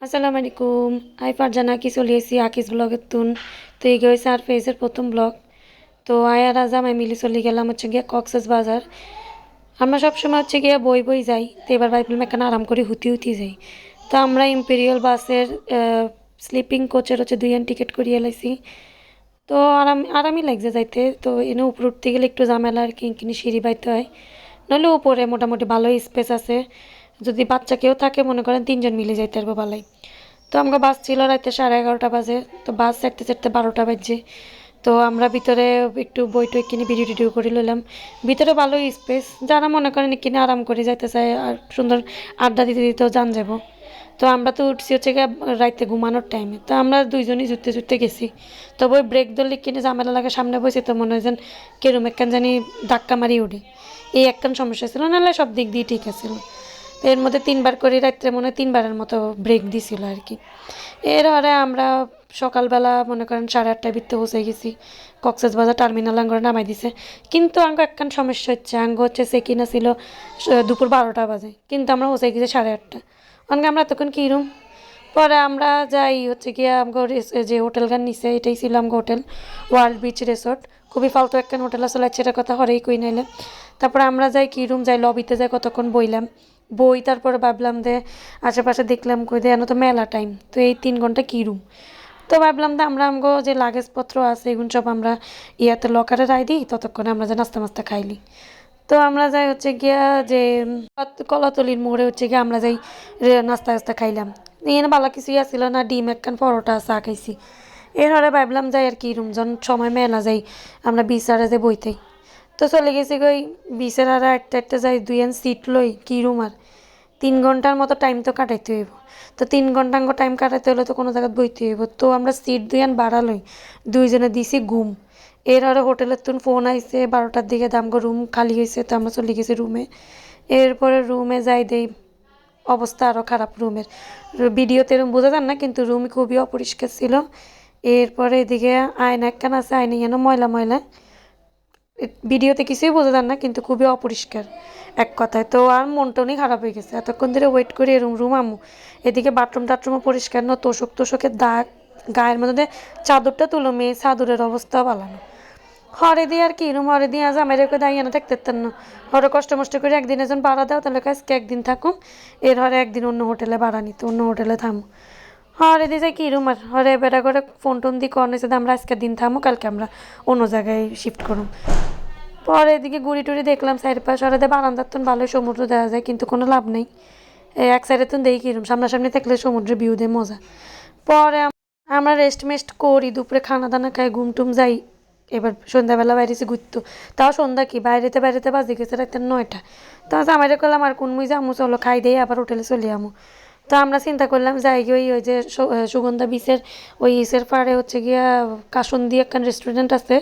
আসসালামু আলাইকুম। হাই ফারজানা কি চলিয়েছি আকিস ব্লগের তুন। তো এই হয়েছে আর ফেজের প্রথম ব্লগ। তো আয়ার আজ আমি মিলি চলে গেলাম হচ্ছে গিয়ে কক্সেস বাজার। আমরা সবসময় হচ্ছে গিয়ে বই বই যাই, তো এবার ভাবলাম এখানে আরাম করে হুতি হুতি যাই। তো আমরা ইম্পেরিয়াল বাসের স্লিপিং কোচের হচ্ছে 2 টিকিট করিয়ে লাইছি। তো আরামই লাগছে যাইতে। তো এনে উপরে উঠতে গেলে একটু ঝামেলা আর কি, কিনি সিঁড়ি বাইতে হয়। নাহলে উপরে মোটামুটি ভালো স্পেস আছে। যদি বাচ্চা কেউ থাকে মনে করেন 3 জন মিলে যাইতে পারবো ভালাই। তো আমরা বাস ছিল রাতে 11:30 বাজে। তো বাস ছাড়তে ছাড়তে 12টা বাজছে। তো আমরা ভিতরে একটু বই টই কিনে ভিডিও টিডিও করে লইলাম। ভিতরে ভালো স্পেস, যারা মনে করেন কিনে আরাম করে যাইতে চায় আর সুন্দর আড্ডা দিতে দিতেও যান যাব। তো আমরা তো উঠছি হচ্ছে গিয়ে রাইতে ঘুমানোর টাইমে। তো আমরা দুইজনই জুড়তে জুড়তে গেছি। তবে ওই ব্রেক ধরলে কিনে ঝামেলা লাগে, সামনে বসে তো মনে হয় যেন কেরম একখান জানি ধাক্কা মারি উঠে। এই একখান সমস্যা ছিল, নাহলে সব দিক দিয়ে ঠিক আছিল। তো এর মধ্যে 3বার করে রাত্রে মনে হয় 3বারের মতো ব্রেক দিছিল আর কি। এর আরে আমরা সকালবেলা মনে করেন 8:30টায় বিত্তে পৌঁছে গেছি। কক্সেস বাজার টার্মিনাল আঙ্গরে নামাই দিছে। কিন্তু আঙ্গ একখান সমস্যা হচ্ছে, আঙ্গ হচ্ছে চেকিনা ছিল দুপুর 12টা বাজে, কিন্তু আমরা পৌঁছে গেছি 8:30। অনকে আমরা তখন কী রুম। পরে আমরা যাই হচ্ছে গিয়ে আমগো যে হোটেল গান নিছে এটাই ছিল আমগো হোটেল, ওয়ার্ল্ড বিচ রিসোর্ট। খুবই ফালতু একখান হোটেল আসলে, সেটার কথা হরেই কই নাইলে। তারপরে আমরা যাই কি রুম যাই, লবিতে যাই কতক্ষণ বইলাম বই। তারপরে ভাবলাম যে আশেপাশে দেখলাম কই দে এনে তো মেলা টাইম, তো এই 3 ঘন্টা কী রুম। তো ভাবলাম যে আমরা আমগো যে লাগেজপত্র আছে এগুলো সব আমরা ইয়াতে লকারে রাই দিই, ততক্ষণে আমরা যে নাস্তা মাস্তা খাইলি। তো আমরা যাই হচ্ছে গিয়া যে কলাতলির মোড়ে হচ্ছে গিয়ে আমরা যাই নাস্তা টাস্তা খাইলাম। এখানে ভালো কিছুই আসছিল না, ডিম একখান পরোটা চা খাইছি। এর হরে ভাবলাম যাই আর কি রুম যখন সময় মেলা যাই আমরা বিচারে যে বইতেই। তো চলে গেছি গই বিচের আর একটা যাই 2 সিট লই কি রুম আর 3 ঘন্টার মতো টাইম তো কাটাইতে হইব। তো 3 ঘন্টা টাইম কাটাইতে হলে তো কোনো জায়গায় বইতে হইব। তো আমরা সিট 2 বাড়ালই, দুইজনে দিছি ঘুম। এর আরও হোটেলের তুন ফোন আইছে 12টার দিকে, দামগো রুম খালি হয়েছে। তো আমরা চলে গেছি রুমে। এরপরে রুমে যাই দেই অবস্থা আরও খারাপ রুমের। ভিডিওতে এরম বোঝা যান না, কিন্তু রুম খুবই অপরিষ্কার ছিল। এরপরে এদিকে আয়না একখান আছে, আয়না যেন ময়লা ময়লা। ভিডিওতে কিছুই বোঝা যান না, কিন্তু খুবই অপরিষ্কার এক কথায়। তো আর মনটনই খারাপ হয়ে গেছে, এতক্ষণ ধরে ওয়েট করি এরম রুম আমু। এদিকে বাথরুম টাথরুমও পরিষ্কার না, তোষক তোষকের দাগ, গায়ের মধ্যে চাদরটা তুলো মেয়ে চাদরের অবস্থা বালানো। হরে দিয়ে আর কি রুম হরে দিয়ে আজ আমার দাঁড়িয়ে না থাকতে পারতেন না। হরে কষ্ট মষ্ট করে একদিন এজন ভাড়া দাও, তাহলে আজকে একদিন থাকুন। এর হরে একদিন অন্য হোটেলে ভাড়া নিত, অন্য হোটেলে থামো। হরে দিয়ে যাই কি রুম আর হরে বেড়া করে ফোন টোন দিয়ে কন হয়েছে আমরা আজকের দিন থামো, কালকে আমরা অন্য জায়গায় শিফট করুন। পরে এদিকে ঘুরি টুরি দেখলাম চারিপাশ, আর বারান্দার তো ভালোই সমুদ্র দেখা যায়, কিন্তু কোনো লাভ নেই। এক সাইডে তো দেখি কিরম সামনাসামনি থাকলে সমুদ্রের ভিউ দিয়ে মজা। পরে আমরা রেস্ট মেস্ট করি, দুপুরে খানা দানা খাই, ঘুম টুম যাই। এবার সন্ধ্যাবেলা বাইরেছি ঘুরতো। তাও সন্ধ্যা কি বাইরেতে বাইরেতে বাজে গেছে রাতের 9টা। তো আমারে করলাম আর কোন মুই যামু, চলো খাই দিয়ে আবার হোটেলে চলে আমু। তো আমরা চিন্তা করলাম যাই গিয়ে ওই যে সুগন্ধা বিচের ওই ইসের পাড়ে হচ্ছে গিয়া কাসন্দি একখান রেস্টুরেন্ট আছে।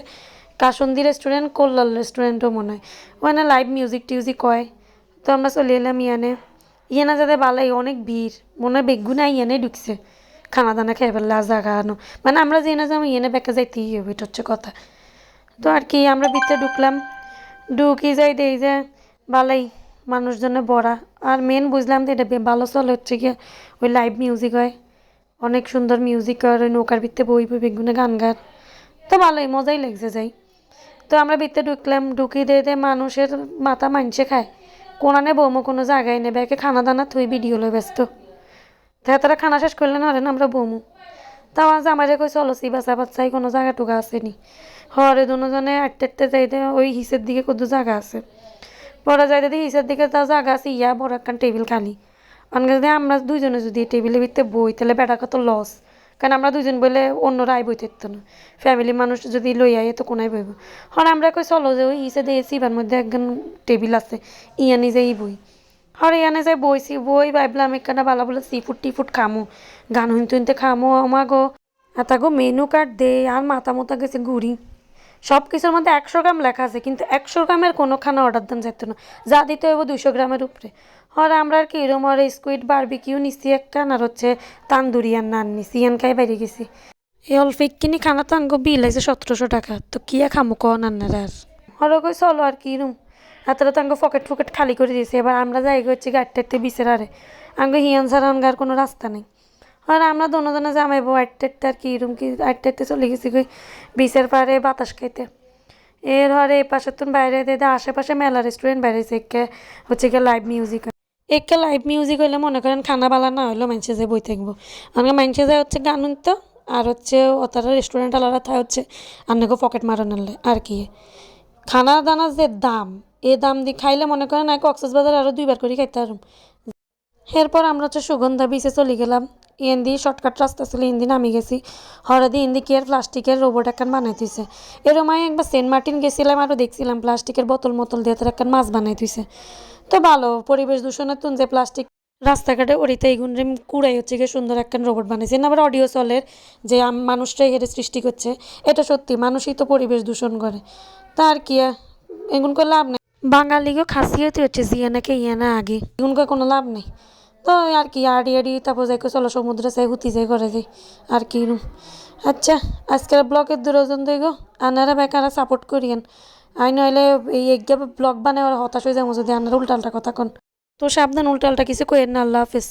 কাসন্দি রেস্টুরেন্ট, কল্লাল রেস্টুরেন্টও মনে হয়। ওখানে লাইভ মিউজিক টিউজিক হয়। তো আমরা চলে এলাম ইয়ানে। ইয়ানা যাতে বালাই অনেক ভিড়, মনে হয় বেগুনা ইয়ানে ঢুকছে খানা দানা খেয়ে ফেললে আর জায়গা আনো। মানে আমরা যে না যাবো ইয়েনে বেঁকে যাইতেই হবে, এটা হচ্ছে কথা। তো আর কি আমরা ভিতরে ঢুকলাম, ঢুকি যাই দেই যে ভালোই মানুষজনে ভরা। আর মেন বুঝলাম যে এটা ভালো চলে হচ্ছে গিয়ে ওই লাইভ মিউজিক হয়, অনেক সুন্দর মিউজিক আর ওই নৌকার ভিতরে বই বই বেগুনে গান গান। তো ভালোই মজাই লাগছে যাই। তো আমরা ভিতরে ঢুকলাম, ঢুকি দিয়ে দিয়ে মানুষের মাথা মানছে খায়। কোনানে বৌমো কোনো জায়গায় নেবে, একে খানা দানা থুই ভিডিও লয় ব্যস্ত। তারা খানা শেষ করলে না না আমরা বমু। তাও আজ আমারে কই চলো বাচ্চা বাচ্চাই কোনো জায়গা টুকা আসেনি। হরে দুজনে আটতে আটতে যাইতে ওই হিসের দিকে কত জায়গা আছে। পরে যাইতে দিই হিসের দিকে তাও জায়গা আছে ইয়া বড় একখান টেবিল খালি। অনেক যদি আমরা দুইজনে যদি টেবিলের ভিতরে বই তাহলে বেটা কত লস। কারণ আমরা দুজন বলে অন্যরা আই বই থাকতো না। ফ্যামিলির মানুষ যদি লই আই তো কোনায় বইব। হরে আমরা কই চলো যে ওই হিসে দিয়ে সিবার মধ্যে একজন টেবিল আছে, ইয়া নিজেই বই। হরে ইয়ানে যাই বইছি বই ভাবলাম এখানে ভালো বলে সি ফুড টি ফুড খামো, গান শুনতে শুনতে খামো আমাগো। গো মেনু কার্ড দে আর মাথা মতো গেছে ঘুরি। সব কিছুর মধ্যে 100 গ্রাম লেখা আছে, কিন্তু 100 গ্রামের কোনো খানা অর্ডার দেন যেত না, যা দিতে হইব 200 গ্রামের উপরে। হরে আমরা আর কি এরম হরে স্কুইড বারবিকিউ নিছি একখান, আর হচ্ছে তান্দুরিয়ান নান নিছি, ইয়ান খাই বাইরে গেছি। এই অল্প কিনি খানা তো আঙ্গো বিল আছে 1700 টাকা, তো কি খামো কন আন্নার আর। হরে কই চলো আর কি রুম এতটা তো আঙ্গো পকেট ফুকেট খালি করে দিয়েছে। এবার আমরা যাই হচ্ছে গাড়িটাতে বিচের আরে আঙ্গো হিয়ান ছাড়া আনগার কোনো রাস্তা নেই। আর আমরা দোনো জামাইবো আটটা আর কি রুম কি আটটাতে চলে গেছি কই বিচের পাড়ে বাতাস খাইতে। এর হরে এই পাশে তুন বাইরে দিয়ে আশেপাশে মেলা রেস্টুরেন্ট বাইরেছে একে হচ্ছে গিয়ে লাইভ মিউজিক। একে লাইভ মিউজিক হইলে মনে করেন খানা বালা না হইলেও মানুষে যে বই থাকবো। আমাকে মানুষে যায় হচ্ছে গান তো আর হচ্ছে তারা রেস্টুরেন্ট আলাদা থাকে হচ্ছে আন্নাকে পকেট মারানোর আর কি। খানা দানার যে দাম এ দাম দিয়ে খাইলে মনে করেন কক্সবাজার আরও 2বার করে খাইতে পারুম। এরপর আমরা হচ্ছে সুগন্ধা বিচে চলে গেলাম। ইন্দি শর্টকাট রাস্তা ছিল ইন্দি নামি গেছি হরদি ইন্দি কি আর প্লাস্টিকের রোবট একখান বানাই দিছে। এরম আমি একবার সেন্ট মার্টিন গেছিলাম আরও দেখছিলাম প্লাস্টিকের বোতল মোতল দিয়ে তার একখান মাছ বানাই দিছে। তো ভালো পরিবেশ দূষণের তুন যে প্লাস্টিক রাস্তাঘাটে ওড়িতে এইগুন কুড়াই হচ্ছে গিয়ে সুন্দর একখান রোবট বানিয়েছে আবার অডিও চলের যে মানুষটাই এর সৃষ্টি করছে। এটা সত্যি মানুষই তো পরিবেশ দূষণ করে তার কি এগুন করে লাভ নেই। বাঙালিগো খাসিয়তই হচ্ছে জিয়ানাকে ইয়ানা আগে এগুন করে কোনো লাভ নেই। তো আর কি আড়ি আড়ি তারপর যাই চলো সমুদ্রে চাই হুতি যাই করে যাই আর কি আচ্ছা আজকের ব্লগের দূরজন দেখো আনারা বেকারা সাপোর্ট করিয়েন। আই নইলে এই ব্লগ বানায় হতাশ হয়ে যাবো যদি আনারা উল্টালটা কথা কন। তো সাবধান উল্টালটা কিছু কইেন না। আল্লাহ হাফেজ।